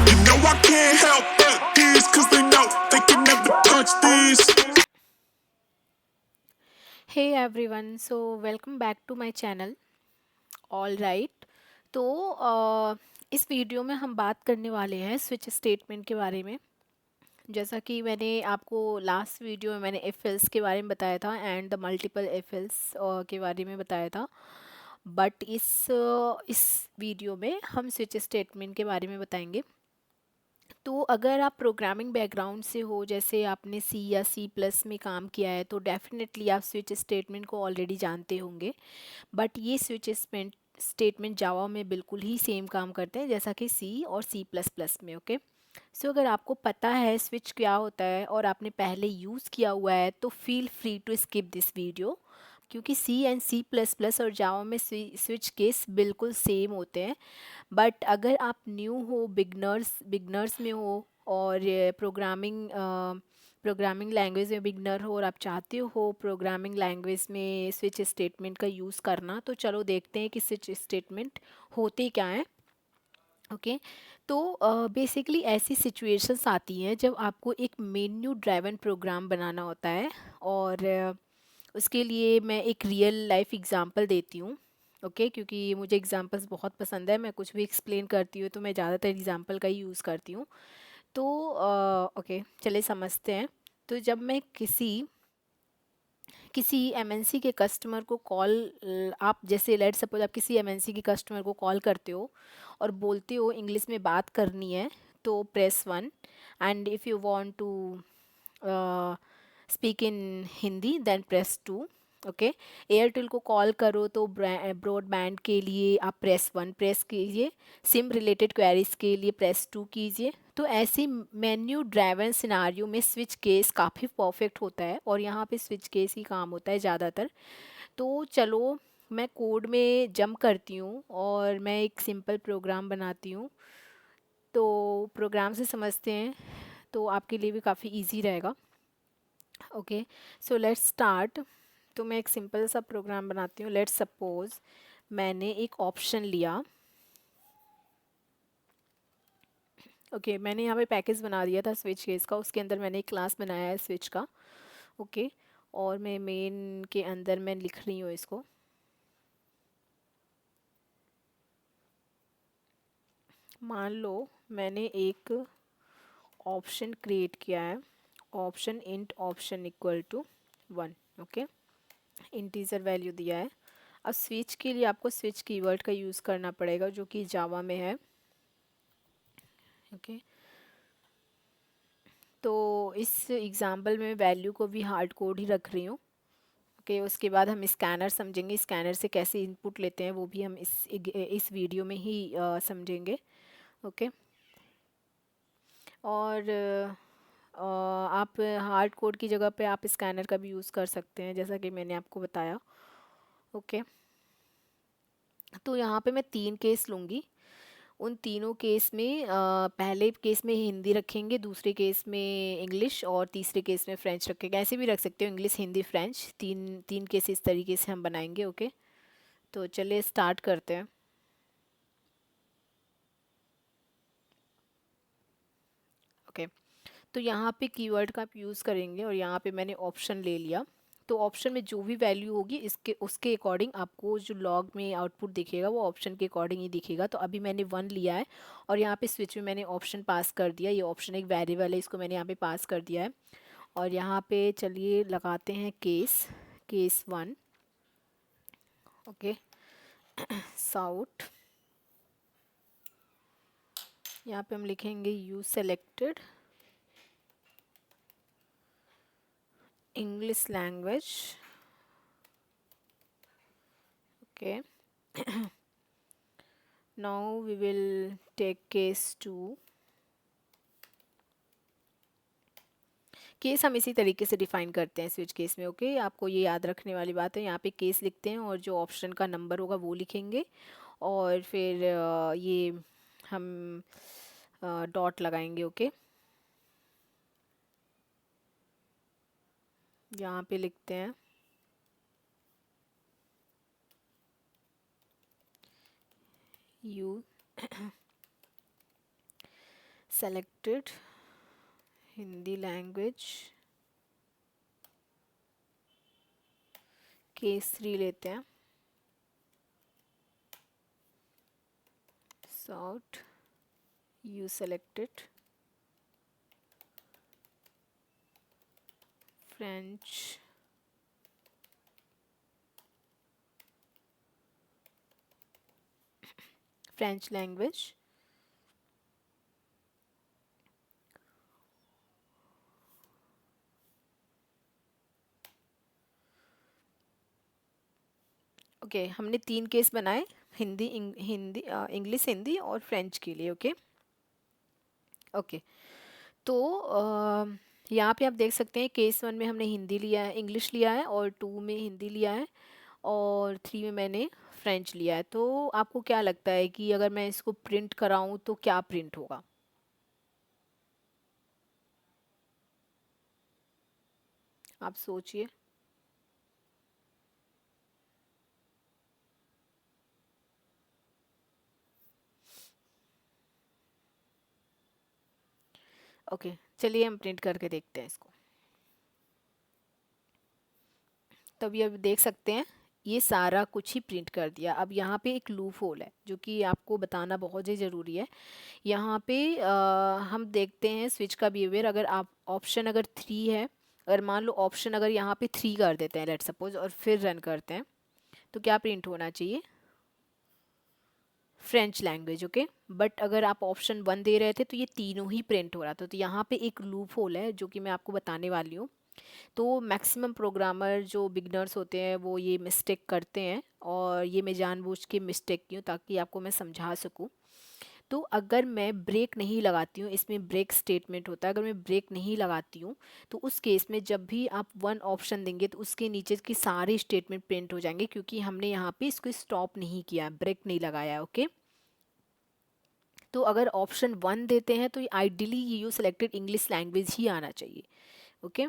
You know I can't help but these, cause they know they can never touch these. Hey everyone, so welcome back to my channel. All right, तो इस video में हम बात करने वाले हैं switch statement के बारे में। जैसा कि मैंने आपको लास्ट वीडियो में मैंने इफ एल्स के बारे में बताया था and the multiple if else के बारे में बताया था, बट इस वीडियो में हम स्विच स्टेटमेंट के बारे में बताएंगे। तो अगर आप प्रोग्रामिंग बैकग्राउंड से हो, जैसे आपने सी या सी प्लस में काम किया है, तो डेफिनेटली आप स्विच स्टेटमेंट को ऑलरेडी जानते होंगे। बट ये स्विच स्टेटमेंट जावा में बिल्कुल ही सेम काम करते हैं जैसा कि सी और सी प्लस प्लस में। ओके, सो अगर आपको पता है स्विच क्या होता है और आपने पहले यूज़ किया हुआ है, तो feel free to skip this video, क्योंकि C and C plus plus और जावा में स्विच केस बिल्कुल सेम होते हैं। बट अगर आप न्यू हो, बिगनर्स में हो, और प्रोग्रामिंग लैंग्वेज में बिगनर हो और आप चाहते हो प्रोग्रामिंग लैंग्वेज में स्विच स्टेटमेंट का यूज़ करना, तो चलो देखते हैं कि स्विच स्टेटमेंट होते क्या हैं। ओके, तो बेसिकली ऐसी सिचुएशंस आती हैं जब आपको एक मेन्यू ड्राइवन प्रोग्राम बनाना होता है, और उसके लिए मैं एक रियल लाइफ एग्जांपल देती हूँ। ओके, क्योंकि मुझे एग्जांपल्स बहुत पसंद है, मैं कुछ भी एक्सप्लेन करती हूँ तो मैं ज़्यादातर एग्जांपल का ही यूज़ करती हूँ। तो ओके, चलिए समझते हैं। तो जब मैं किसी किसी एमएनसी के कस्टमर को आप जैसे लेट सपोज आप किसी एमएनसी के कस्टमर को कॉल करते हो और बोलते हो इंग्लिश में बात करनी है, तो press 1। And if you want to speak in Hindi then press 2। Okay, Airtel को कॉल करो तो ब्रॉडबैंड के लिए आप प्रेस 1 प्रेस कीजिए, सिम रिलेटेड क्वेरीज के लिए प्रेस 2 कीजिए। तो ऐसी मेन्यू ड्राइवन सिनारियो में स्विच केस काफ़ी परफेक्ट होता है, और यहाँ पे स्विच केस ही काम होता है ज़्यादातर। तो चलो मैं कोड में जंप करती हूँ और मैं एक सिंपल प्रोग्राम बनाती हूँ। तो प्रोग्राम से समझते हैं तो आपके लिए भी काफ़ी इजी रहेगा। Okay, so let's start. तो मैं एक सिंपल सा प्रोग्राम बनाती हूँ। लेट्स सपोज मैंने एक ऑप्शन लिया। ओके, मैंने यहाँ पे पैकेज बना दिया था स्विच केस का, उसके अंदर मैंने एक क्लास बनाया है स्विच का। ओके, और मैं मेन के अंदर मैं लिख रही हूँ इसको। मान लो मैंने एक ऑप्शन क्रिएट किया है, option int option equal to 1। Okay, integer value दिया है। अब स्विच के लिए आपको स्विच कीवर्ड का यूज़ करना पड़ेगा, जो कि जावा में है। ओके, तो इस एग्जांपल में वैल्यू को भी हार्ड कोड ही रख रही हूँ। ओके, उसके बाद हम स्कैनर समझेंगे, स्कैनर से कैसे इनपुट लेते हैं वो भी हम इस वीडियो में ही समझेंगे। ओके, और आप हार्ड कोड की जगह पे आप स्कैनर का भी यूज़ कर सकते हैं, जैसा कि मैंने आपको बताया। ओके, तो यहाँ पे मैं 3 केस लूँगी। उन तीनों केस में पहले केस में हिंदी रखेंगे, दूसरे केस में इंग्लिश, और तीसरे केस में फ्रेंच रखेंगे। ऐसे भी रख सकते हो, इंग्लिश हिंदी फ्रेंच, तीन तीन केस इस तरीके से हम बनाएंगे। ओके, तो चलिए स्टार्ट करते हैं। ओके, तो यहाँ पे कीवर्ड का आप यूज़ करेंगे, और यहाँ पे मैंने ऑप्शन ले लिया। तो ऑप्शन में जो भी वैल्यू होगी इसके उसके अकॉर्डिंग आपको जो लॉग में आउटपुट दिखेगा वो ऑप्शन के अकॉर्डिंग ही दिखेगा। तो अभी मैंने 1 लिया है, और यहाँ पे स्विच में मैंने ऑप्शन पास कर दिया। ये ऑप्शन एक वेरिएबल है, इसको मैंने यहाँ पे पास कर दिया है। और यहाँ पे चलिए लगाते हैं केस 1। ओके, साउट, यहाँ पे हम लिखेंगे you selected English language. Okay, now we will take case 2। Case हम इसी तरीके से डिफाइन करते हैं स्विच केस में। ओके, आपको ये याद रखने वाली बात है, यहाँ पे केस लिखते हैं और जो ऑप्शन का नंबर होगा वो लिखेंगे, और फिर ये हम डॉट लगाएंगे। ओके, यहाँ पे लिखते हैं you selected Hindi language, case 3 लेते हैं, sort you selected French language, okay हमने 3 केस बनाए, हिंदी इंग्लिश हिंदी और फ्रेंच के लिए। ओके ओके तो यहाँ पे आप देख सकते हैं केस 1 में हमने हिंदी लिया है, इंग्लिश लिया है, और 2 में हिंदी लिया है, और 3 में मैंने फ्रेंच लिया है। तो आपको क्या लगता है कि अगर मैं इसको प्रिंट कराऊं तो क्या प्रिंट होगा? आप सोचिए। ओके चलिए हम प्रिंट करके देखते हैं इसको। तभी अब देख सकते हैं ये सारा कुछ ही प्रिंट कर दिया। अब यहाँ पे एक लूप होल है जो कि आपको बताना बहुत ही ज़रूरी है। यहाँ पे हम देखते हैं स्विच का बिहेवियर। अगर आप ऑप्शन अगर 3 है, अगर मान लो ऑप्शन अगर यहाँ पे 3 कर देते हैं लेट सपोज, और फिर रन करते हैं, तो क्या प्रिंट होना चाहिए? French language. ओके बट अगर आप ऑप्शन 1 दे रहे थे तो ये तीनों ही प्रिंट हो रहा था। तो यहाँ पे एक लूप होल है जो कि मैं आपको बताने वाली हूँ। तो मैक्सिमम प्रोग्रामर जो बिगनर्स होते हैं वो ये मिस्टेक करते हैं, और ये मैं जानबूझ के मिस्टेक की हूँ ताकि आपको मैं समझा सकूँ। तो अगर मैं ब्रेक नहीं लगाती हूँ, इसमें ब्रेक स्टेटमेंट होता है, अगर मैं ब्रेक नहीं लगाती हूँ तो उस केस में जब भी आप 1 ऑप्शन देंगे तो उसके नीचे की सारे स्टेटमेंट प्रिंट हो जाएंगे, क्योंकि हमने यहाँ पे इसको स्टॉप नहीं किया, ब्रेक नहीं लगाया। ओके तो अगर ऑप्शन 1 देते हैं तो ideally you selected English language ही आना चाहिए। ओके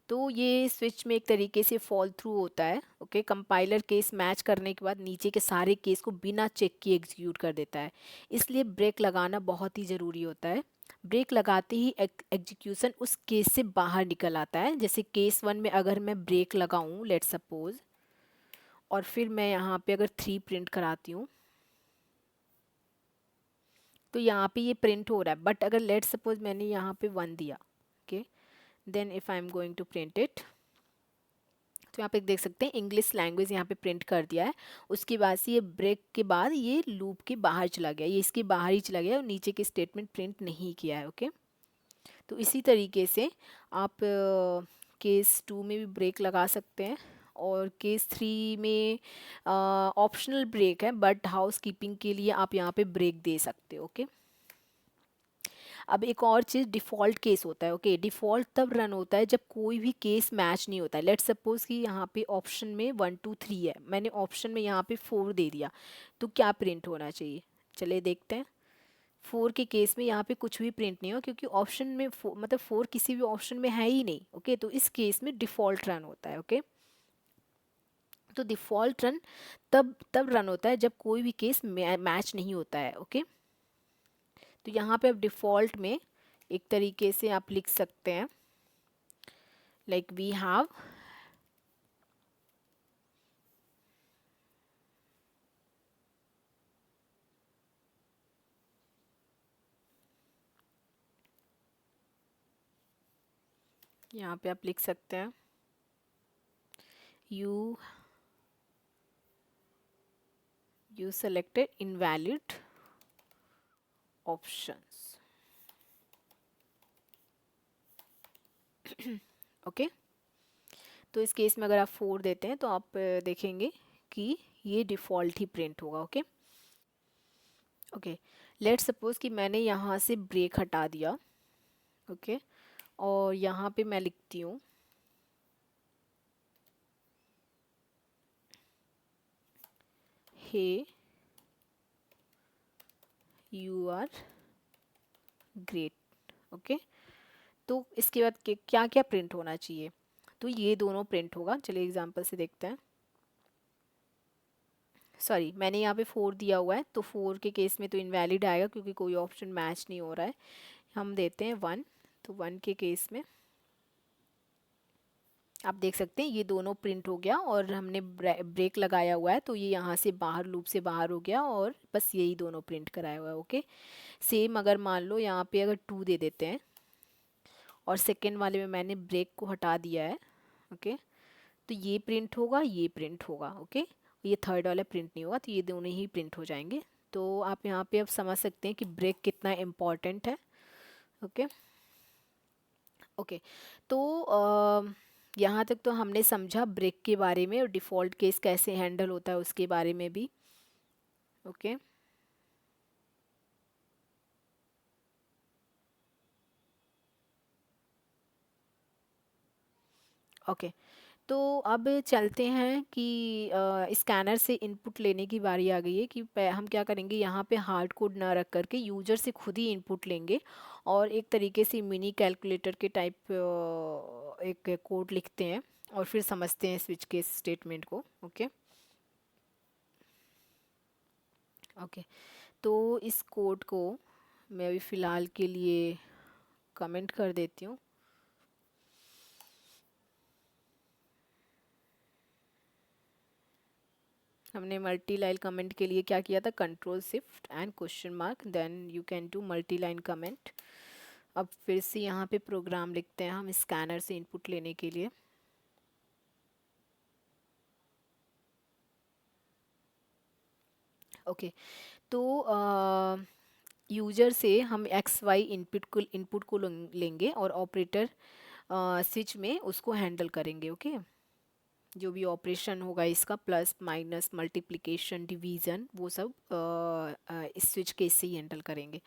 तो ये स्विच में एक तरीके से फॉल थ्रू होता है। ओके कंपाइलर केस मैच करने के बाद नीचे के सारे केस को बिना चेक किए एग्जीक्यूट कर देता है, इसलिए ब्रेक लगाना बहुत ही ज़रूरी होता है। ब्रेक लगाते ही एग्जीक्यूशन उस केस से बाहर निकल आता है। जैसे केस 1 में अगर मैं ब्रेक लगाऊं लेट सपोज, और फिर मैं यहाँ पे अगर 3 प्रिंट कराती हूँ तो यहाँ पे ये प्रिंट हो रहा है। बट अगर लेट सपोज मैंने यहाँ पे 1 दिया, okay then if I am going to print it, तो यहाँ पे देख सकते हैं इंग्लिश लैंग्वेज यहाँ पे प्रिंट कर दिया है। उसके बाद से ये ब्रेक के बाद ये लूप के बाहर चला गया, ये इसके बाहर ही चला गया और नीचे के स्टेटमेंट प्रिंट नहीं किया है। ओके तो इसी तरीके से आप केस 2 में भी ब्रेक लगा सकते हैं, और केस 3 में ऑप्शनल ब्रेक है, बट हाउस कीपिंग के लिए आप यहाँ पे ब्रेक दे सकते हो। ओके अब एक और चीज़ डिफ़ॉल्ट केस होता है। ओके डिफ़ॉल्ट तब रन होता है जब कोई भी केस मैच नहीं होता है। लेट्स सपोज कि यहाँ पे ऑप्शन में 1 2 3 है, मैंने ऑप्शन में यहाँ पे 4 दे दिया, तो क्या प्रिंट होना चाहिए? चलिए देखते हैं। 4 के केस में यहाँ पे कुछ भी प्रिंट नहीं हो, क्योंकि ऑप्शन में मतलब 4 किसी भी ऑप्शन में है ही नहीं। ओके तो इस केस में डिफ़ॉल्ट रन होता है। ओके तो डिफ़ॉल्ट रन तब रन होता है जब कोई भी केस मैच नहीं होता है। ओके तो यहाँ पे अब डिफ़ॉल्ट में एक तरीके से आप लिख सकते हैं लाइक वी हैव यहाँ पे आप लिख सकते हैं you selected invalid options। Okay तो इस केस में अगर आप 4 देते हैं तो आप देखेंगे कि ये डिफ़ॉल्ट ही प्रिंट होगा। ओके ओके लेट्स सपोज कि मैंने यहाँ से ब्रेक हटा दिया। ओके और यहाँ पे मैं लिखती हूँ हे यू आर ग्रेट। ओके तो इसके बाद क्या क्या प्रिंट होना चाहिए? तो ये दोनों प्रिंट होगा। चलिए एग्जांपल से देखते हैं। सॉरी मैंने यहाँ पे 4 दिया हुआ है, तो 4 के केस में तो इनवैलिड आएगा क्योंकि कोई ऑप्शन मैच नहीं हो रहा है। हम देते हैं 1, तो 1 के केस में आप देख सकते हैं ये दोनों प्रिंट हो गया, और हमने ब्रेक लगाया हुआ है तो ये यहाँ से बाहर, लूप से बाहर हो गया, और बस यही दोनों प्रिंट कराया हुआ है। ओके, सेम अगर मान लो यहाँ पे अगर 2 दे देते हैं और सेकेंड वाले में मैंने ब्रेक को हटा दिया है, ओके, तो ये प्रिंट होगा, ये प्रिंट होगा। ओके, ये थर्ड वाला प्रिंट नहीं होगा, तो ये दोनों ही प्रिंट हो जाएंगे। तो आप यहाँ पे अब समझ सकते हैं कि ब्रेक कितना इम्पॉर्टेंट है। ओके ओके, तो यहाँ तक तो हमने समझा ब्रेक के बारे में, और डिफ़ॉल्ट केस कैसे हैंडल होता है उसके बारे में भी। ओके ओके, तो अब चलते हैं कि स्कैनर से इनपुट लेने की बारी आ गई है कि हम क्या करेंगे, यहाँ पे हार्ड कोड ना रख करके यूजर से खुद ही इनपुट लेंगे, और एक तरीके से मिनी कैलकुलेटर के टाइप एक कोड लिखते हैं, और फिर समझते हैं स्विच केस स्टेटमेंट को। ओके ओके, तो इस कोड को मैं अभी फ़िलहाल के लिए कमेंट कर देती हूँ। हमने मल्टी लाइन कमेंट के लिए क्या किया था, control shift and question mark, then you can do multi line comment. अब फिर से यहाँ पे प्रोग्राम लिखते हैं हम स्कैनर से इनपुट लेने के लिए। ओके, तो यूजर से हम एक्स वाई इनपुट को लेंगे, और ऑपरेटर स्विच में उसको हैंडल करेंगे। ओके, जो भी ऑपरेशन होगा इसका, प्लस माइनस मल्टीप्लिकेशन डिवीज़न, वो सब इस स्विच केस से ही हैंडल करेंगे।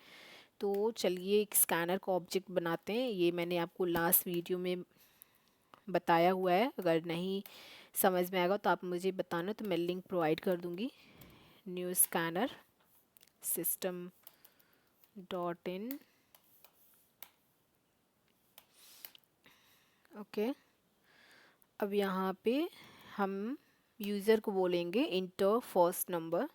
तो चलिए एक स्कैनर का ऑब्जेक्ट बनाते हैं। ये मैंने आपको लास्ट वीडियो में बताया हुआ है, अगर नहीं समझ में आएगा तो आप मुझे बताना, तो मैं लिंक प्रोवाइड कर दूँगी। New scanner system dot in. Okay, अब यहाँ पे हम यूज़र को बोलेंगे इंटर फर्स्ट नंबर।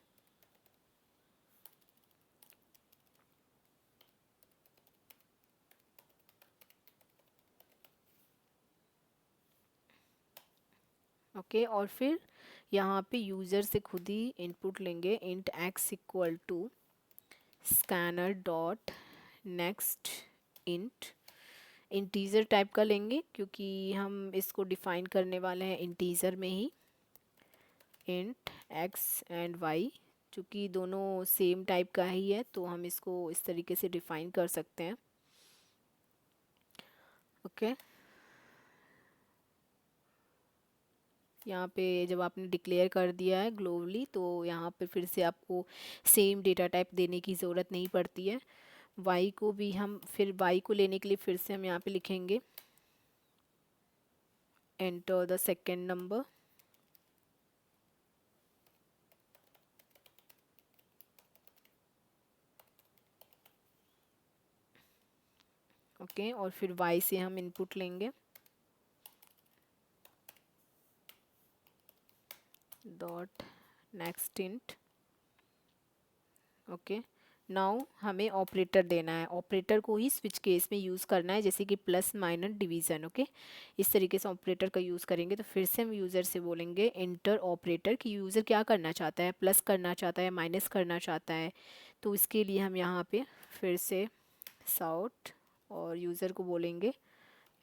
ओके, और फिर यहाँ पे यूज़र से खुद ही इनपुट लेंगे, int X equal to scanner dot next int. Integer type का लेंगे क्योंकि हम इसको डिफाइन करने वाले हैं इंटीजर में ही। इंट एक्स एंड वाई, चूँकि दोनों सेम टाइप का ही है तो हम इसको इस तरीके से डिफाइन कर सकते हैं। ओके, यहाँ पे जब आपने डिक्लेयर कर दिया है ग्लोबली, तो यहाँ पे फिर से आपको सेम डेटा टाइप देने की ज़रूरत नहीं पड़ती है। वाई को भी हम फिर वाई को लेने के लिए फिर से हम यहाँ पे लिखेंगे enter the second number. Okay, और फिर वाई से हम इनपुट लेंगे dot next int. Okay, now हमें ऑपरेटर देना है, ऑपरेटर को ही स्विच केस में यूज़ करना है, जैसे कि प्लस माइनस डिवीज़न। ओके, इस तरीके से ऑपरेटर का यूज़ करेंगे। तो फिर से हम यूज़र से बोलेंगे इंटर ऑपरेटर, कि यूज़र क्या करना चाहता है, प्लस करना चाहता है, माइनस करना चाहता है। तो इसके लिए हम यहाँ पे फिर से साउट और यूज़र को बोलेंगे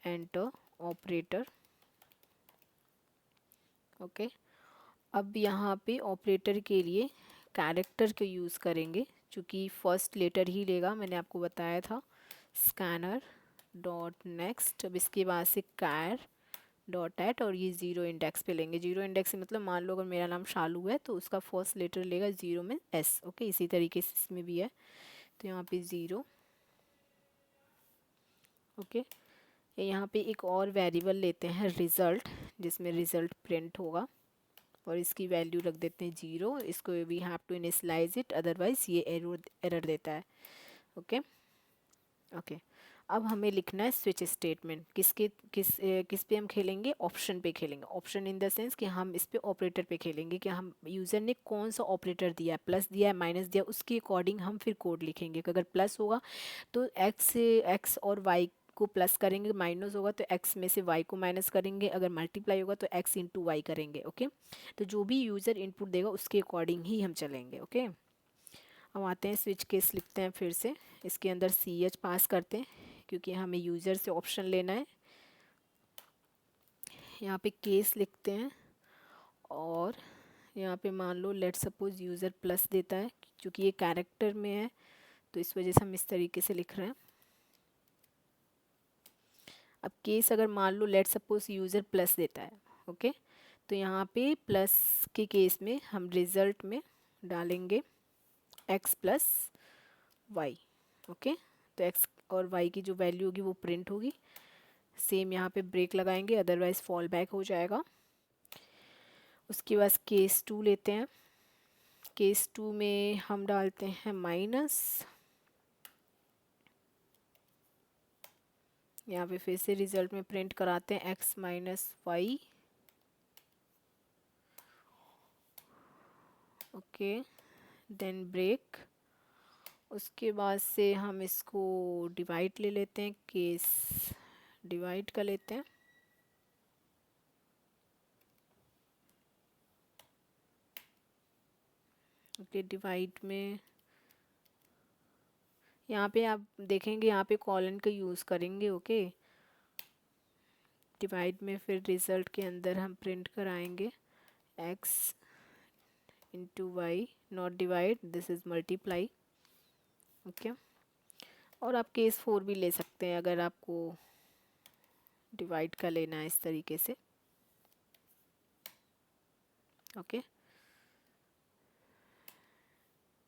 एंटर ऑपरेटर। ओके, अब यहाँ पे ऑपरेटर के लिए कैरेक्टर को यूज़ करेंगे, चूँकि फर्स्ट लेटर ही लेगा, मैंने आपको बताया था। स्कैनर डॉट नेक्स्ट, अब इसके बाद से कैर डॉट एट, और ये ज़ीरो इंडेक्स पे लेंगे। ज़ीरो इंडेक्स से मतलब मान लो अगर मेरा नाम शालू है तो उसका फर्स्ट लेटर लेगा ज़ीरो में एस। ओके, इसी तरीके से इसमें भी है, तो यहाँ पे ज़ीरो। ओके, यहाँ पे एक और वेरिएबल लेते हैं रिज़ल्ट, जिसमें रिज़ल्ट प्रिंट होगा, और इसकी वैल्यू रख देते हैं ज़ीरो। इसको we have to initialise it, otherwise ये एरर देता है। ओके ओके, अब हमें लिखना है स्विच स्टेटमेंट। किस पे हम खेलेंगे? ऑप्शन पे खेलेंगे। ऑप्शन इन द सेंस कि हम इस पे ऑपरेटर पे खेलेंगे कि हम यूज़र ने कौन सा ऑपरेटर दिया है, प्लस दिया है, माइनस दिया, उसके अकॉर्डिंग हम फिर कोड लिखेंगे कि अगर प्लस होगा तो एक्स और वाई को प्लस करेंगे, माइनस होगा तो एक्स में से वाई को माइनस करेंगे, अगर मल्टीप्लाई होगा तो एक्स इंटू वाई करेंगे। ओके, तो जो भी यूज़र इनपुट देगा उसके अकॉर्डिंग ही हम चलेंगे। ओके, अब आते हैं स्विच केस लिखते हैं फिर से। इसके अंदर सी एच पास करते हैं क्योंकि हमें यूज़र से ऑप्शन लेना है। यहाँ पे केस लिखते हैं और यहाँ पे मान लो लेट सपोज यूज़र प्लस देता है, क्योंकि ये कैरेक्टर में है तो इस वजह से हम इस तरीके से लिख रहे हैं। अब केस अगर मान लो लेट सपोज यूज़र प्लस देता है, ओके, तो यहाँ पे प्लस के केस में हम रिज़ल्ट में डालेंगे एक्स प्लस वाई। ओके, तो एक्स और वाई की जो वैल्यू होगी वो प्रिंट होगी। सेम यहाँ पे ब्रेक लगाएंगे, अदरवाइज फॉल बैक हो जाएगा। उसके बाद केस 2 लेते हैं। केस 2 में हम डालते हैं माइनस, यहाँ पे फिर से रिजल्ट में प्रिंट कराते हैं X minus Y. Okay, then break. उसके बाद से हम इसको डिवाइड ले लेते हैं, केस डिवाइड कर लेते हैं। ओके, डिवाइड में यहाँ पे आप देखेंगे यहाँ पे कॉलन का यूज़ करेंगे। ओके, डिवाइड में फिर रिज़ल्ट के अंदर हम प्रिंट कराएंगे X into Y, not divide, this is multiply. Okay, और आप केस 4 भी ले सकते हैं अगर आपको डिवाइड का लेना है इस तरीके से। ओके,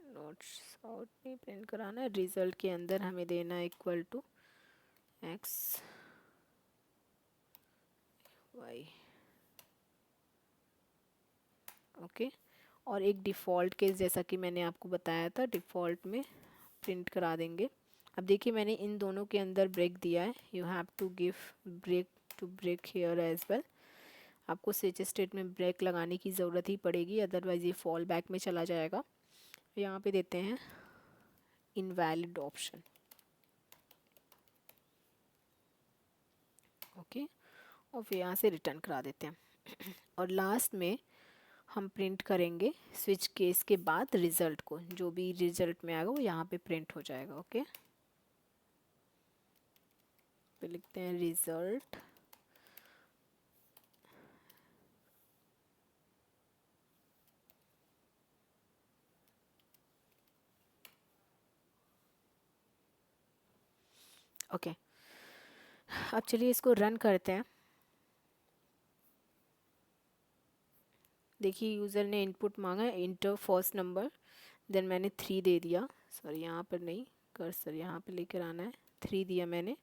नोट्स आउट नहीं प्रिंट कराना है, रिज़ल्ट के अंदर हमें देना है equal to X Y. Okay, और एक डिफ़ॉल्ट केस जैसा कि मैंने आपको बताया था, डिफ़ॉल्ट में प्रिंट करा देंगे। अब देखिए मैंने इन दोनों के अंदर ब्रेक दिया है, you have to give break to break here as well. आपको स्विच स्टेट में ब्रेक लगाने की ज़रूरत ही पड़ेगी, अदरवाइज़ ये फॉल बैक में चला जाएगा। यहाँ पे देते हैं इनवैलिड ऑप्शन। ओके, और फिर यहाँ से रिटर्न करा देते हैं। और लास्ट में हम प्रिंट करेंगे स्विच केस के बाद रिज़ल्ट को, जो भी रिज़ल्ट में आएगा वो यहाँ पे प्रिंट हो जाएगा। ओके, तो लिखते हैं रिज़ल्ट ओके। अब चलिए इसको रन करते हैं। देखिए यूज़र ने इनपुट मांगा है इंटर फर्स्ट नंबर, देन मैंने 3 दे दिया, सॉरी यहाँ पर नहीं, कर्सर यहाँ पे लेकर आना है, 3 दिया मैंने।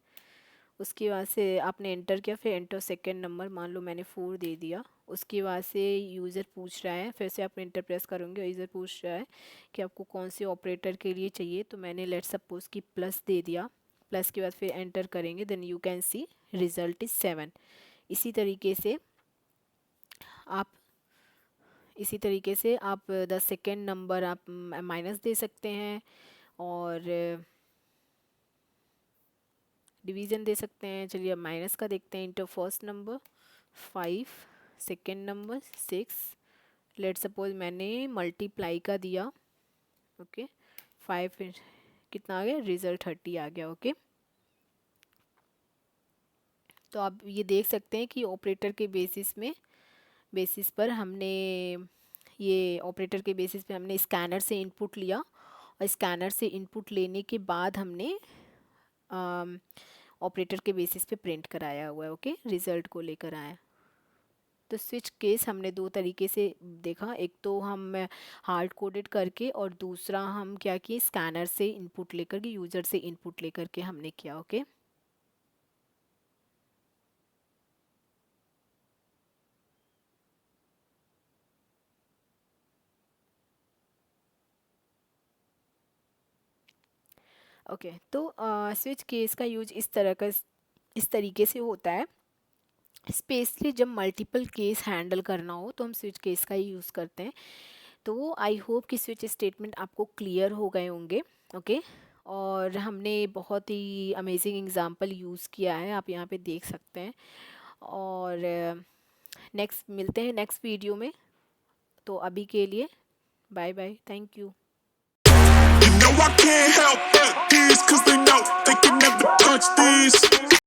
उसके बाद से आपने एंटर किया, फिर एंटर सेकंड नंबर, मान लो मैंने 4 दे दिया। उसके बाद से यूज़र पूछ रहा है, फिर से आप एंटर प्रेस करोगे और यूज़र पूछ रहा है कि आपको कौन से ऑपरेटर के लिए चाहिए, तो मैंने लेट सपोज कि प्लस दे दिया। प्लस के बाद फिर एंटर करेंगे, then you can see result is 7। इसी तरीके से आप द सेकेंड नंबर आप माइनस दे सकते हैं और डिवीज़न दे सकते हैं। चलिए अब माइनस का देखते हैं। Into first number 5, second number 6, let suppose मैंने मल्टीप्लाई का दिया। ओके, 5 कितना आ गया, रिज़ल्ट 30 आ गया। ओके, तो आप ये देख सकते हैं कि ऑपरेटर के बेसिस पर हमने ये ऑपरेटर के बेसिस पे हमने स्कैनर से इनपुट लिया और स्कैनर से इनपुट लेने के बाद हमने ऑपरेटर के बेसिस पे प्रिंट कराया हुआ है। ओके, रिज़ल्ट को लेकर आया। तो स्विच केस हमने 2 तरीके से देखा, एक तो हम हार्ड कोडेड करके और दूसरा हम क्या किए, स्कैनर से इनपुट लेकर के, यूज़र से इनपुट लेकर के हमने किया। ओके, ओके, तो स्विच केस का यूज इस तरीके से होता है, स्पेशली जब मल्टीपल केस हैंडल करना हो तो हम स्विच केस का ही यूज़ करते हैं। तो आई होप कि स्विच स्टेटमेंट आपको क्लियर हो गए होंगे। ओके, और हमने बहुत ही अमेजिंग एग्जांपल यूज़ किया है, आप यहाँ पे देख सकते हैं। और नेक्स्ट मिलते हैं नेक्स्ट वीडियो में, तो अभी के लिए bye bye, thank you. You know I can't help but these, cause they know they can never touch these.